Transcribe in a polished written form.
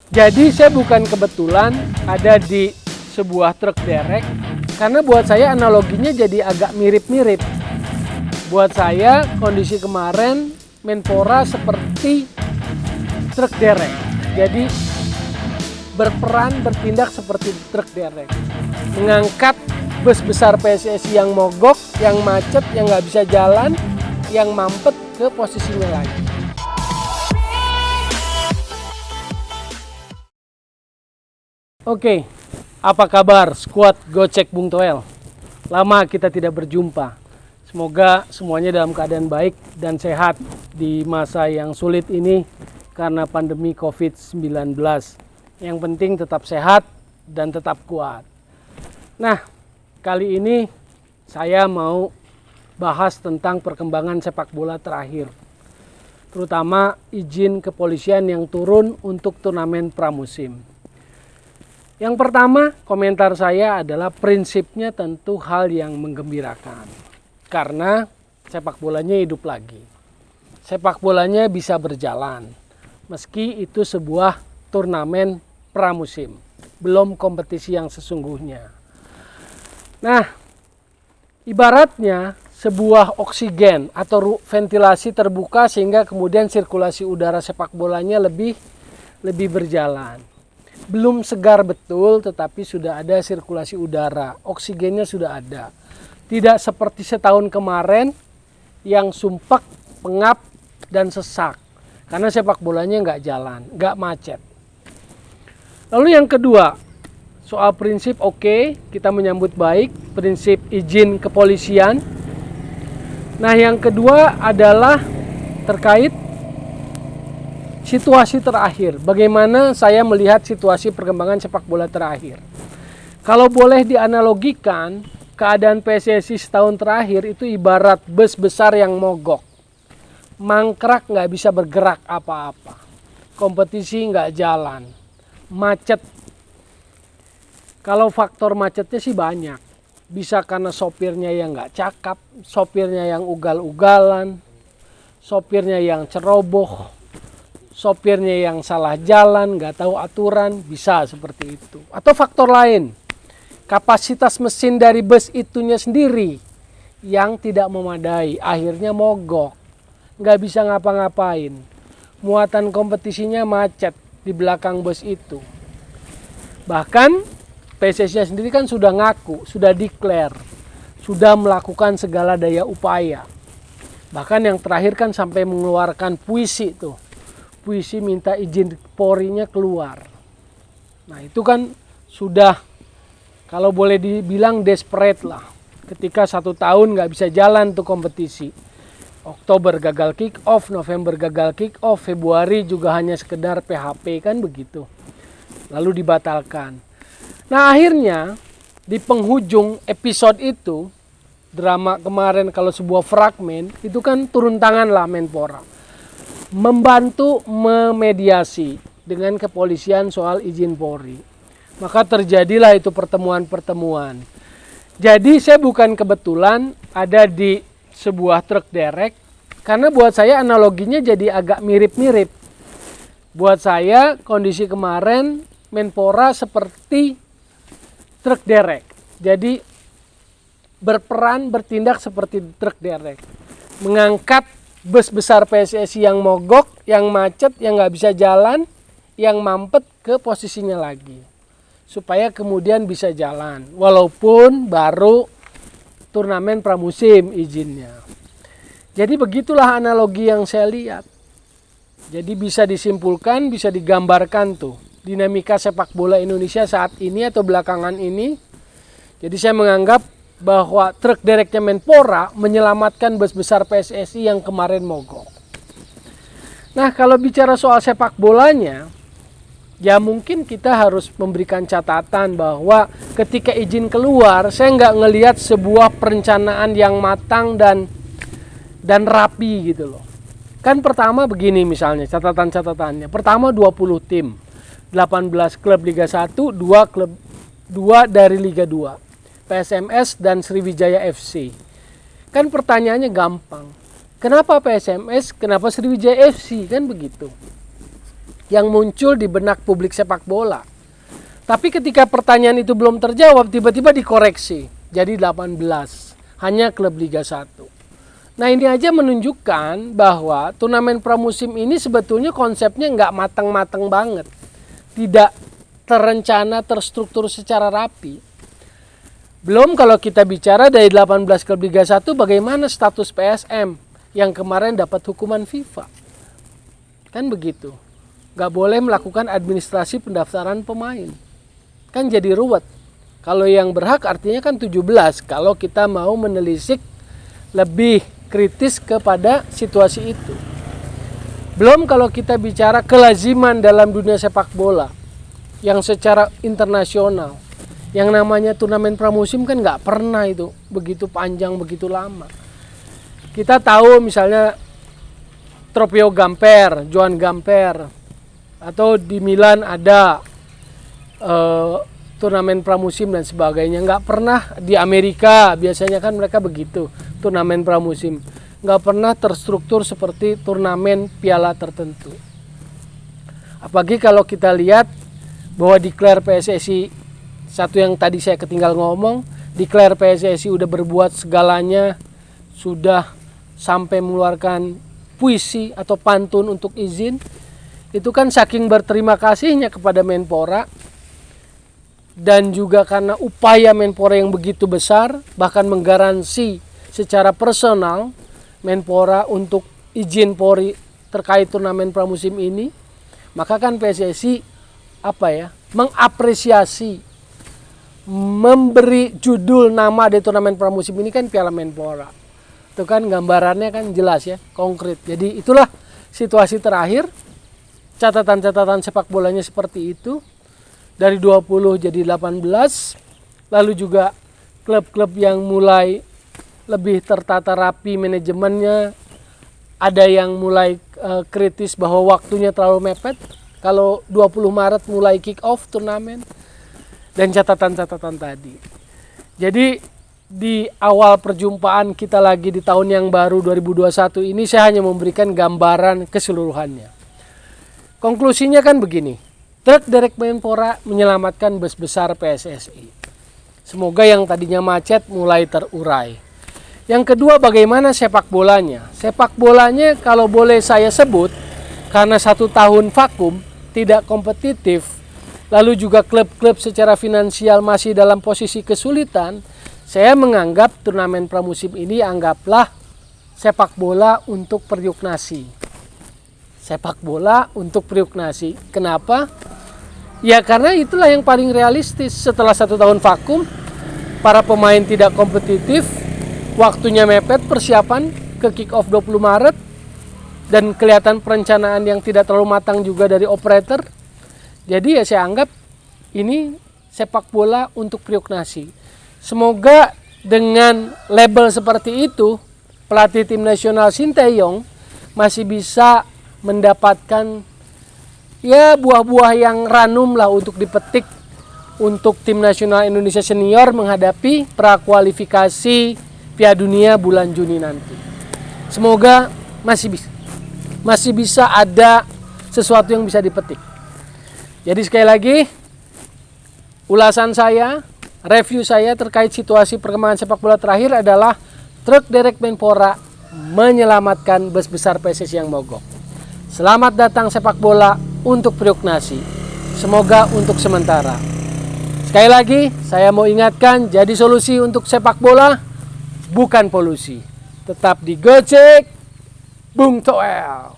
Jadi saya bukan kebetulan ada di sebuah truk derek, karena buat saya analoginya jadi agak mirip-mirip. Buat saya kondisi kemarin Menpora seperti truk derek. Jadi bertindak seperti truk derek. Mengangkat bus besar PSSI yang mogok, yang macet, yang nggak bisa jalan, yang mampet ke posisinya lagi. Oke, apa kabar skuad Gocek Bung Toel? Lama kita tidak berjumpa. Semoga semuanya dalam keadaan baik dan sehat di masa yang sulit ini karena pandemi COVID-19. Yang penting tetap sehat dan tetap kuat. Nah, kali ini saya mau bahas tentang perkembangan sepak bola terakhir. Terutama izin kepolisian yang turun untuk turnamen pramusim. Yang pertama, komentar saya adalah prinsipnya tentu hal yang menggembirakan. Karena sepak bolanya hidup lagi. Sepak bolanya bisa berjalan. Meski itu sebuah turnamen pramusim. Belum kompetisi yang sesungguhnya. Nah, ibaratnya sebuah oksigen atau ventilasi terbuka sehingga kemudian sirkulasi udara sepak bolanya lebih berjalan. Belum segar betul, tetapi sudah ada sirkulasi udara, oksigennya sudah ada. Tidak seperti setahun kemarin yang sumpek, pengap, dan sesak. Karena sepak bolanya nggak jalan, nggak macet. Lalu yang kedua, soal prinsip oke, kita menyambut baik, prinsip izin kepolisian. Nah yang kedua adalah terkait situasi terakhir, bagaimana saya melihat situasi perkembangan sepak bola terakhir. Kalau boleh dianalogikan, keadaan PSSI setahun terakhir itu ibarat bus besar yang mogok. Mangkrak, nggak bisa bergerak apa-apa. Kompetisi nggak jalan. Macet. Kalau faktor macetnya sih banyak. Bisa karena sopirnya yang nggak cakap, sopirnya yang ugal-ugalan, sopirnya yang ceroboh, sopirnya yang salah jalan, nggak tahu aturan, bisa seperti itu. Atau faktor lain, kapasitas mesin dari bus itunya sendiri yang tidak memadai, akhirnya mogok, nggak bisa ngapa-ngapain. Muatan kompetisinya macet di belakang bus itu. Bahkan PSSI sendiri kan sudah ngaku, sudah declare, sudah melakukan segala daya upaya. Bahkan yang terakhir kan sampai mengeluarkan puisi tuh. Puisi minta izin Polri-nya keluar. Nah itu kan sudah kalau boleh dibilang desperate lah. Ketika 1 tahun nggak bisa jalan tuh kompetisi. Oktober gagal kick off, November gagal kick off, Februari juga hanya sekedar PHP kan begitu. Lalu dibatalkan. Nah akhirnya di penghujung episode itu, drama kemarin kalau sebuah fragmen, itu kan turun tangan lah Menpora. Membantu memediasi dengan kepolisian soal izin Polri. Maka terjadilah itu pertemuan-pertemuan. Jadi saya bukan kebetulan ada di sebuah truk derek, karena buat saya analoginya jadi agak mirip-mirip. Buat saya kondisi kemarin Menpora seperti truk derek. Jadi bertindak seperti truk derek. Mengangkat bus besar PSSI yang mogok, yang macet, yang nggak bisa jalan, yang mampet ke posisinya lagi. Supaya kemudian bisa jalan. Walaupun baru turnamen pramusim izinnya. Jadi begitulah analogi yang saya lihat. Jadi bisa disimpulkan, bisa digambarkan tuh. Dinamika sepak bola Indonesia saat ini atau belakangan ini. Jadi saya menganggap bahwa truk dereknya Menpora menyelamatkan bus besar PSSI yang kemarin mogok. Nah kalau bicara soal sepak bolanya, ya mungkin kita harus memberikan catatan bahwa ketika izin keluar, saya nggak ngelihat sebuah perencanaan yang matang dan rapi gitu loh. Kan pertama begini misalnya catatan-catatannya. Pertama 20 tim, 18 klub Liga 1, 2 dari Liga 2. PSMS dan Sriwijaya FC. Kan pertanyaannya gampang. Kenapa PSMS? Kenapa Sriwijaya FC? Kan begitu. yang muncul di benak publik sepak bola. Tapi ketika pertanyaan itu belum terjawab, tiba-tiba dikoreksi jadi 18, hanya klub Liga 1. Nah, ini aja menunjukkan bahwa turnamen pramusim ini sebetulnya konsepnya nggak matang-matang banget. Tidak terencana, terstruktur secara rapi. Belum kalau kita bicara dari 18 klub Liga 1, bagaimana status PSM yang kemarin dapat hukuman FIFA. Kan begitu. Nggak boleh melakukan administrasi pendaftaran pemain. Kan jadi ruwet. Kalau yang berhak artinya kan 17 kalau kita mau menelisik lebih kritis kepada situasi itu. Belum kalau kita bicara kelaziman dalam dunia sepak bola yang secara internasional. Yang namanya turnamen pramusim kan nggak pernah itu begitu panjang, begitu lama. Kita tahu misalnya Trofeo Gamper, Johan Gamper, atau di Milan ada turnamen pramusim dan sebagainya. Nggak pernah di Amerika, biasanya kan mereka begitu, turnamen pramusim. Nggak pernah terstruktur seperti turnamen piala tertentu. Apalagi kalau kita lihat bahwa declare PSSI, satu yang tadi saya ketinggal ngomong, declare PSSI udah berbuat segalanya, sudah sampai mengeluarkan puisi atau pantun untuk izin. Itu kan saking berterima kasihnya kepada Menpora, dan juga karena upaya Menpora yang begitu besar, bahkan menggaransi secara personal Menpora untuk izin Polri terkait turnamen pramusim ini, maka kan PSSI mengapresiasi, memberi judul nama di turnamen pramusim ini kan Piala Menpora. Itu kan gambarannya kan jelas ya, konkret. Jadi itulah situasi terakhir. Catatan-catatan sepak bolanya seperti itu. Dari 20 jadi 18, lalu juga klub-klub yang mulai lebih tertata rapi manajemennya, ada yang mulai kritis bahwa waktunya terlalu mepet, kalau 20 Maret mulai kick off turnamen, dan catatan-catatan tadi. Jadi di awal perjumpaan kita lagi di tahun yang baru 2021 ini, saya hanya memberikan gambaran keseluruhannya. Konklusinya kan begini. Truk derek Menpora menyelamatkan bus besar PSSI. Semoga yang tadinya macet mulai terurai. Yang kedua, bagaimana sepak bolanya? Sepak bolanya kalau boleh saya sebut, karena 1 tahun vakum, tidak kompetitif, lalu juga klub-klub secara finansial masih dalam posisi kesulitan, saya menganggap turnamen pramusim ini anggaplah sepak bola untuk Priuknasi. Sepak bola untuk Priuknasi. Kenapa? Ya karena itulah yang paling realistis. Setelah 1 tahun vakum, para pemain tidak kompetitif, waktunya mepet persiapan ke kick off 20 Maret, dan kelihatan perencanaan yang tidak terlalu matang juga dari operator. Jadi ya saya anggap ini sepak bola untuk Priuknasi. Semoga dengan label seperti itu, pelatih tim nasional Sinteyong masih bisa mendapatkan ya buah-buah yang ranum lah untuk dipetik untuk tim nasional Indonesia senior menghadapi prakualifikasi Piala Dunia bulan Juni nanti. Semoga masih bisa ada sesuatu yang bisa dipetik. Jadi sekali lagi, ulasan saya, review saya terkait situasi perkembangan sepak bola terakhir adalah truk derek Menpora menyelamatkan bus besar PSSI yang mogok. Selamat datang sepak bola untuk Priuknasi. Semoga untuk sementara. Sekali lagi, saya mau ingatkan, jadi solusi untuk sepak bola bukan polusi. Tetap digocek, Bung Toel.